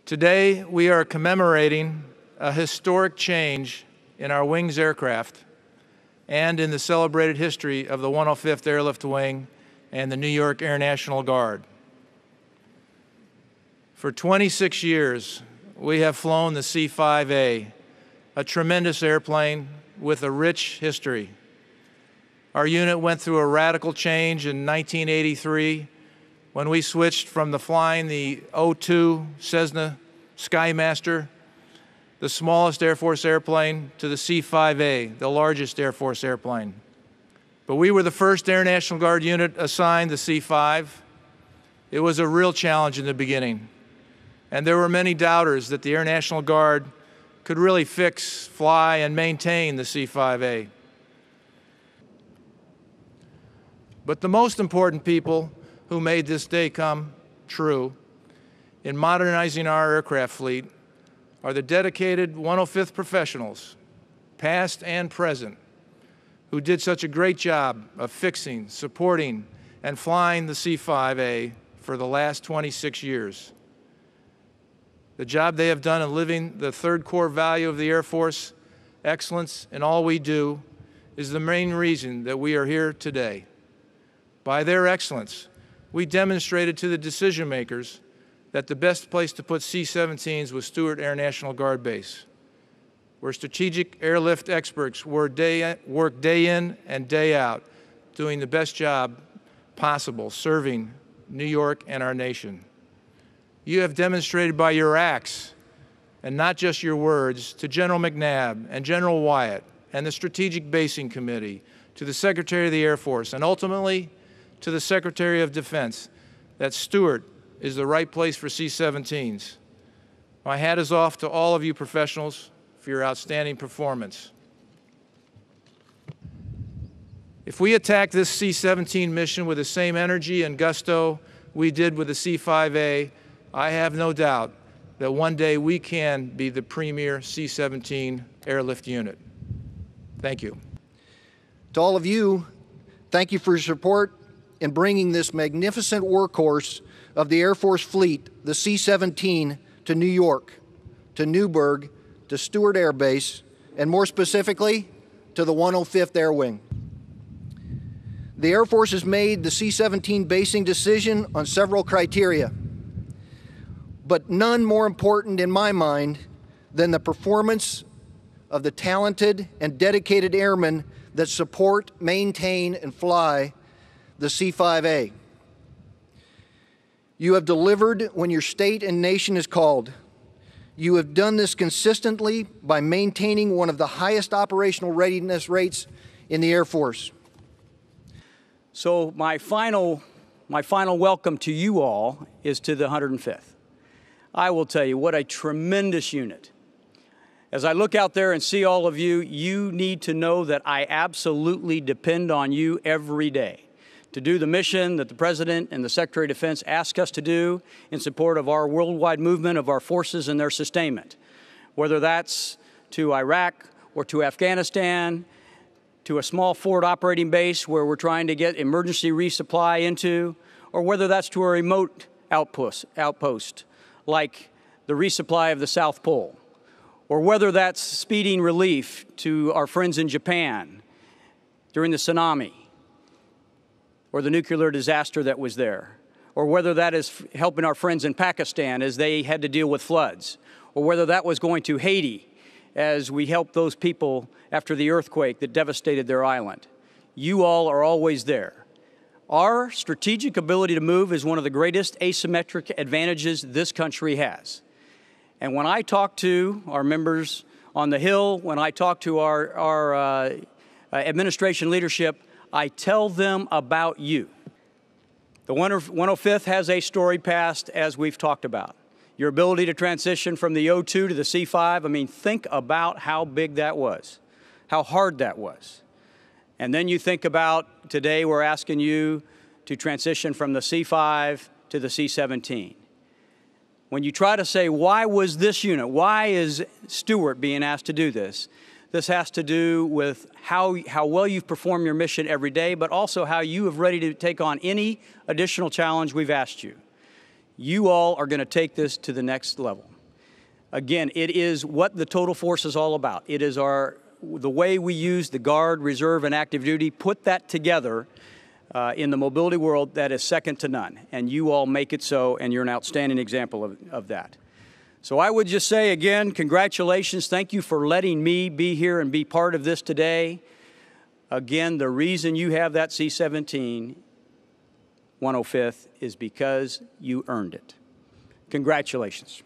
Today, we are commemorating a historic change in our wings aircraft and in the celebrated history of the 105th Airlift Wing and the New York Air National Guard. For 26 years, we have flown the C-5A, a tremendous airplane with a rich history. Our unit went through a radical change in 1983 when we switched from flying the O-2 Cessna Skymaster, the smallest Air Force airplane, to the C-5A, the largest Air Force airplane. But we were the first Air National Guard unit assigned the C-5. It was a real challenge in the beginning, and there were many doubters that the Air National Guard could really fix, fly, and maintain the C-5A. But the most important people who made this day come true in modernizing our aircraft fleet are the dedicated 105th professionals, past and present, who did such a great job of fixing, supporting, and flying the C-5A for the last 26 years. The job they have done in living the third core value of the Air Force, excellence in all we do, is the main reason that we are here today. By their excellence, we demonstrated to the decision makers that the best place to put C-17s was Stewart Air National Guard Base, where strategic airlift experts work day in and day out, doing the best job possible, serving New York and our nation. You have demonstrated by your acts, and not just your words, to General McNabb and General Wyatt and the Strategic Basing Committee, to the Secretary of the Air Force, and ultimately to the Secretary of Defense, that Stewart is the right place for C-17s. My hat is off to all of you professionals for your outstanding performance. If we attack this C-17 mission with the same energy and gusto we did with the C-5A, I have no doubt that one day we can be the premier C-17 airlift unit. Thank you. To all of you, thank you for your support in bringing this magnificent workhorse of the Air Force fleet, the C-17, to New York, to Newburgh, to Stewart Air Base, and more specifically, to the 105th Air Wing. The Air Force has made the C-17 basing decision on several criteria, but none more important in my mind than the performance of the talented and dedicated airmen that support, maintain, and fly the C-5A. You have delivered when your state and nation is called. You have done this consistently by maintaining one of the highest operational readiness rates in the Air Force. So my final welcome to you all is to the 105th. I will tell you, what a tremendous unit. As I look out there and see all of you, you need to know that I absolutely depend on you every day to do the mission that the President and the Secretary of Defense ask us to do in support of our worldwide movement of our forces and their sustainment, whether that's to Iraq or to Afghanistan, to a small forward operating base where we're trying to get emergency resupply into, or whether that's to a remote outpost like the resupply of the South Pole, or whether that's speeding relief to our friends in Japan during the tsunami, or the nuclear disaster that was there, or whether that is helping our friends in Pakistan as they had to deal with floods, or whether that was going to Haiti as we helped those people after the earthquake that devastated their island. You all are always there. Our strategic ability to move is one of the greatest asymmetric advantages this country has. And when I talk to our members on the Hill, when I talk to our administration leadership, I tell them about you. The 105th has a storied past, as we've talked about. Your ability to transition from the O-2 to the C-5, I mean, think about how big that was, how hard that was. And then you think about today we're asking you to transition from the C-5 to the C-17. When you try to say, why was this unit, why is Stewart being asked to do this? This has to do with how well you've performed your mission every day, but also how you have ready to take on any additional challenge we've asked you. You all are going to take this to the next level. Again, it is what the total force is all about. It is the way we use the Guard, Reserve, and active duty, put that together in the mobility world that is second to none. And you all make it so, and you're an outstanding example of that. So I would just say again, congratulations. Thank you for letting me be here and be part of this today. Again, the reason you have that C-17 105th is because you earned it. Congratulations.